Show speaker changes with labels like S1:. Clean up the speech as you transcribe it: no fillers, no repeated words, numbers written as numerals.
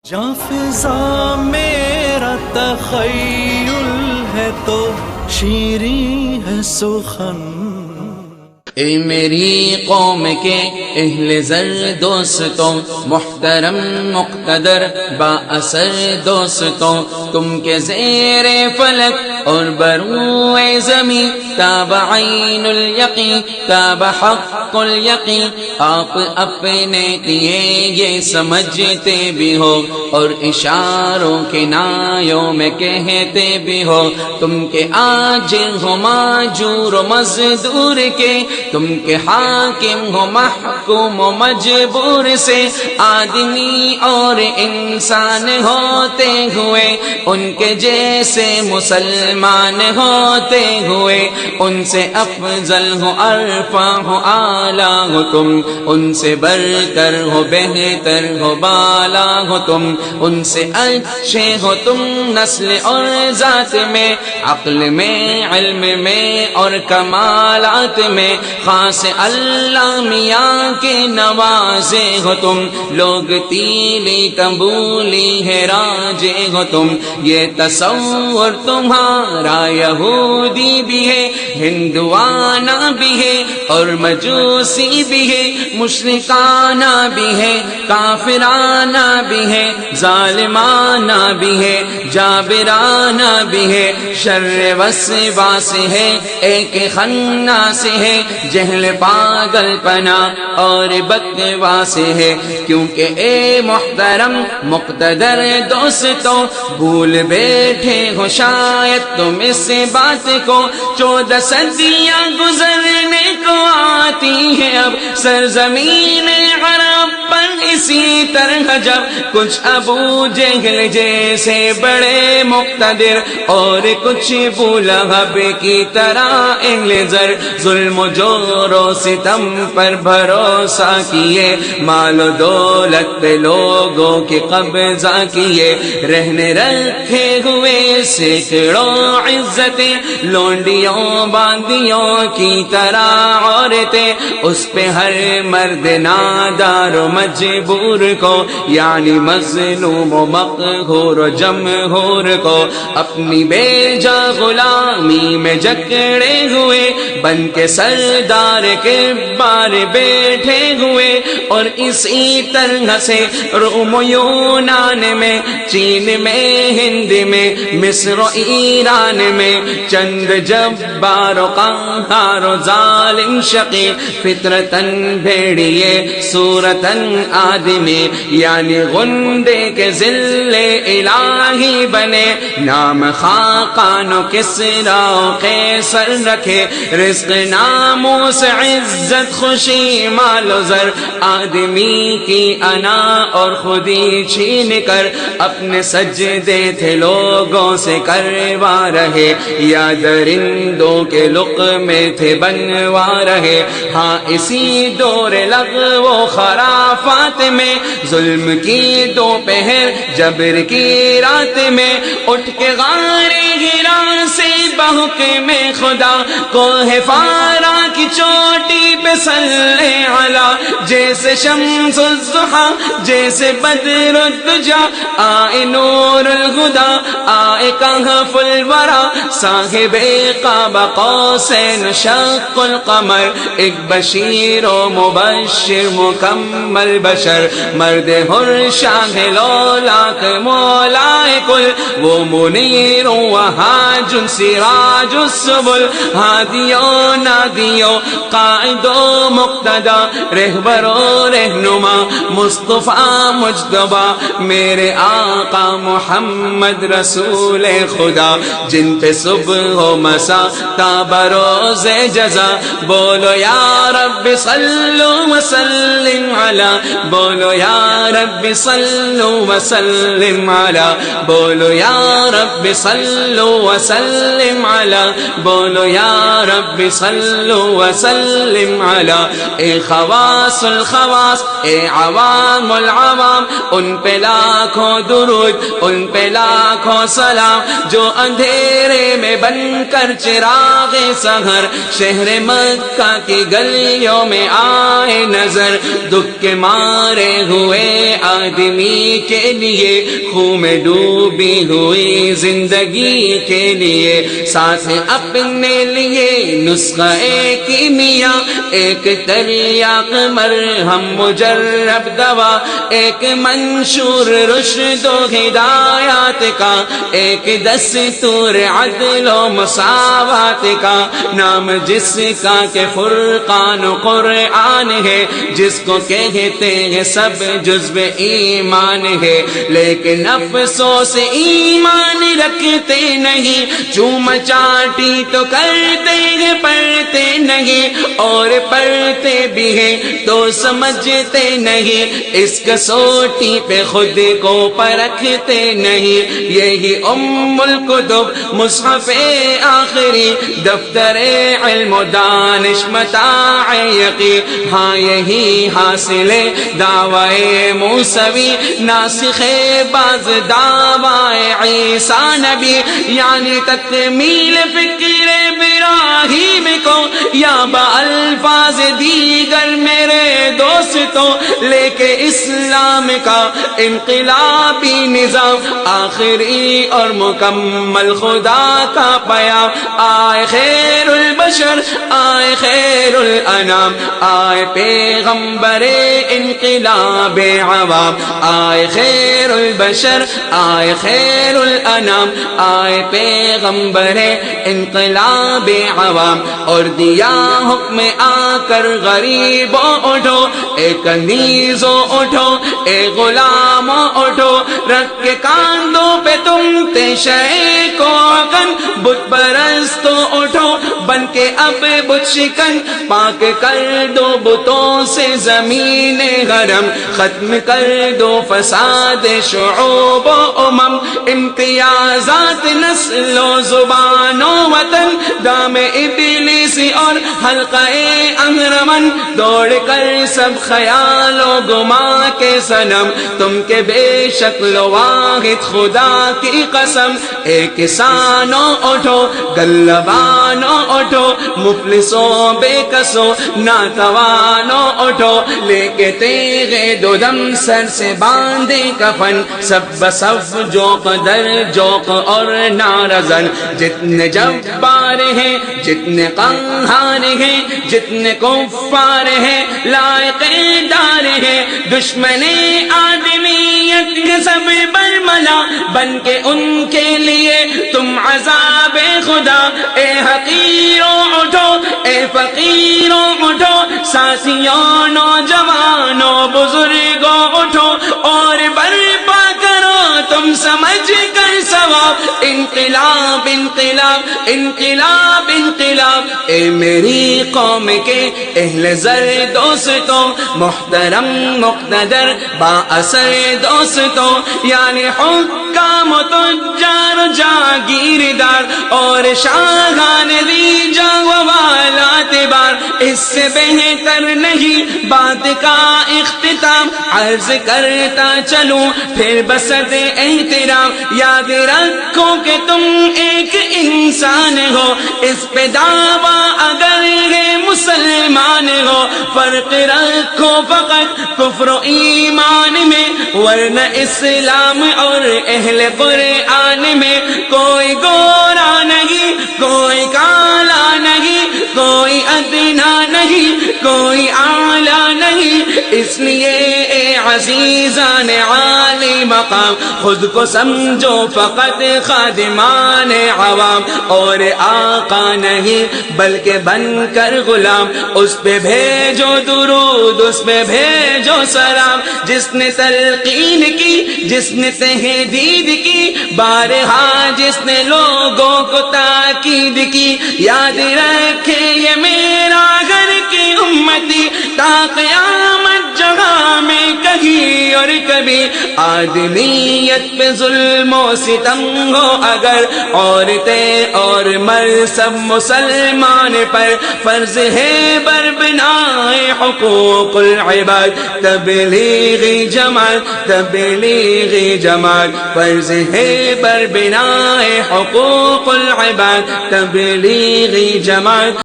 S1: جاں فضا میرا تخیل ہے تو شیریں ہے سخن۔
S2: اے میری قوم کے اہل زر دوستوں، محترم مقتدر با اثر دوستوں، تم کے زیر فلک اور بروئے زمین تاب عین الیقین تاب حق الیقین، آپ اپنے کیے یہ سمجھتے بھی ہو اور اشاروں کے نایوں میں کہتے بھی ہو، تم کے عاجز ہو ماجور و مزدور کے، تم کے حاکم ہو محکوم و مجبور سے، آدمی اور انسان ہوتے ہوئے ان کے جیسے مسلمان ہوتے ہوئے، ان سے افضل ہو ارفع ہو اعلیٰ ہو تم، ان سے برتر ہو بہتر ہو بالا ہو تم، ان سے اچھے ہو تم نسل اور ذات میں، عقل میں، علم میں اور کمالات میں، خاص اللہ میاں کے نوازے ہو تم، لوگ تیلی قبولی ہے راجے ہو تم، یہ تصور تمہارا یہودی بھی ہے، ہندوانہ بھی ہے اور مجوسی بھی ہے، مشرکانہ بھی ہے، کافرانہ بھی ہے، ظالمانہ بھی ہے، جابرانہ بھی ہے، شر وسواس ہے، ایک خناس ہے، جہل پاگل پنا اور بکواس ہے، کیونکہ اے محترم مقتدر دوستوں بھول بیٹھے ہو شاید تم اس بات کو، 14 صدیاں گزرنے کو آتی ہیں اب سرزمین عرب پر اسی طرح، جب کچھ ابو جہل جیسے بڑے مقتدر اور کچھ ابو لہب کی طرح اہل زر ظلم و جور و ستم پر بھروسہ کیے، مال و دولت پہ لوگوں کے قبضہ کیے، رہنے رکھے ہوئے سینکڑوں عزتیں لونڈیوں باندیوں کی طرح عورتیں، اس پہ ہر مرد نادار و مجبور کو، یعنی مظلوم و مقہور و جمہور کو، اپنی بے جا غلامی میں جکڑے ہوئے بن کے سردار کے بار بیٹھے ہوئے، اور اسی طرح سے روم و یونان میں، چین میں، ہند میں، مصر و ایران میں چند جبار و قہار و ظالم شقی، فطرتاً بھیڑیے صورتاً آدمی، یعنی غنڈے کے ذل الہی بنے، نام خاقان و کسریٰ و قیصر رکھے، رزق ناموس عزت خوشی مال و زر آدمی کی انا اور خودی چھین کر اپنے سجدے تھے لوگوں سے کروا رہے، یا درندوں کے لقمے تھے بنوا رہے، ہاں اسی دور لغو و خرافات میں، ظلم کی دوپہر جبر کی رات میں، اٹھ کے غار ہرا سے بحکم خدا کوہ فارا کی چوٹی پہ صلی علی، جیسے شمس الضحی جیسے بدر الدجا، آئے نور الہدی آئے کہف الورا، صاحب قاب قوسین شق القمر، ایک بشیر و مبشر مکمل بشر، مرد حر شاہ لولاک مولائے کل، وہ منیر و حاج سراج السبل، ہادیوں نادیوں قائد و مقتدا، رہبر و رہنما مصطفیٰ مجتبی، میرے آقا محمد رسول خدا، جن پہ صبح و مسا تا بروز جزا، بولو یا رب صلو وسلم علی، بولو یا رب صلو وسلم علی بولو یا رب صلو وسلم علی، بولو یا رب صلو وسلم علی۔ اے خواص الخواص، اے عوام العوام، ان پہ لاکھوں درود، ان پہ لاکھوں سلام، جو اندھیرے میں بن کر چراغ سحر شہر مکہ کی گلیوں میں آئے نظر۔ دکھ کے مارے ہوئے آدمی کے لیے، خون میں ڈوبی ہوئی زندگی کے لیے، ساتھ اپنے لیے نسخہ کیمیا، ایک تریاق مرہم مجرب دوا، ایک منشور رشد و ہدایات کا، ایک دستور عدل و مساوات کا، نام جس کا کہ فرقان و قرآن ہے، جس کو کہتے ہیں سب جزو ایمان ہے، لیکن افسوس ایمان رکھتے نہیں، چوم چاٹی تو کرتے ہیں پڑھتے نہیں، اور پڑھتے بھی ہیں تو سمجھتے نہیں، اس کسوٹی پہ خود کو پرکھتے نہیں۔ یہی ام الکتب مصحف آخری، دفتر علم و دانش متاع یقین، ہاں یہی حاصل دعوی موسوی، ناسخ باز دعوی عیسیٰ نبی، یعنی تکمیل فکر ابراہیم کو، یا بألفاظ دیگر میرے دوستوں، لے کے اسلام کا انقلابی نظام، آخری اور مکمل خدا کا پیام، آئے خیر البشر، آئے خیر الانام، آئے پیغمبر انقلاب عوام، آئے خیر البشر، آئے خیر الانام، آئے پیغمبر انقلاب عوام، اور دیا حکم آ کر غریبوں اٹھو، اے کنیزوں اٹھو، اے غلاموں اٹھو، رکھ کے کاندھوں پہ تم تیشے کو کن، بت پرستو اٹھو، بن کے اب بت شکن، پاک کر دو بتوں سے زمین حرم، ختم کر دو فساد شعوب و امم، امتیازات نسل و زبان و وطن، دام ابلیسی اور حلقہ اہرمن، دوڑ کر سب خیال و گما کے صنم، تم کے بے شکل و واحد خدا کی قسم، اے کسانوں اٹھو، غلبانوں اٹھو، مفلسوں بے کسوں ناتوانوں اٹھو، لے کے تیغے دو دم سر سے باندھے کفن، سب بصف جوق در جوق اور نارزن، جتنے جبار ہیں، جتنے قہار ہیں، جتنے کفار ہیں، لائق دار ہیں، دشمن آدمیت کے سب برملا، بن کے ان کے لیے تم عذاب خدا، اے حقیروں اٹھو، اے فقیروں اٹھو، ساتھیوں نوجوانوں بزرگوں اٹھو، اور برپا کرو تم سمجھ کر ثواب، انقلاب انقلاب انقلاب انقلاب۔ اے میری قوم کے اہل زر دوستوں، محترم مقتدر با اثر دوستوں، یعنی حکام و تجار و جاگیردار اور شاہان دی جا و والات بار، اس سے بہتر نہیں بات کا اختتام، عرض کرتا چلوں پھر بسط احترام، یاد رکھو کہ تم ایک انسان ہو، اس پہ دعویٰ اگر ہے مسلمان ہو، فرق رکھو فقط کفر و ایمان میں، ورنہ اسلام اور اہل قرآن میں کوئی گورا نہیں، کوئی کالا نہیں، کوئی ادنا نہیں، کوئی اعلیٰ نہیں، اس لیے اے عزیزان عالی مقام، خود کو سمجھو فقط خادمان عوام، اور آقا نہیں بلکہ بن کر غلام، اس پہ بھیجو درود، اس پہ بھیجو سلام، جس نے تلقین کی، جس نے تحدید کی، بارہا جس نے لوگوں کو تاکید کی، یاد رکھے یہ میرا گھر کی امتی، تا قیامت جگہ میں کہیں اور اور کبھی آدمیت پہ ظلم و ستم ہو اگر عورتیں اور مرد سب مسلمان پر فرض ہے بربنائے حقوق العباد تبلیغی جماعت فرض ہے بربنائے حقوق العباد تبلیغی جماعت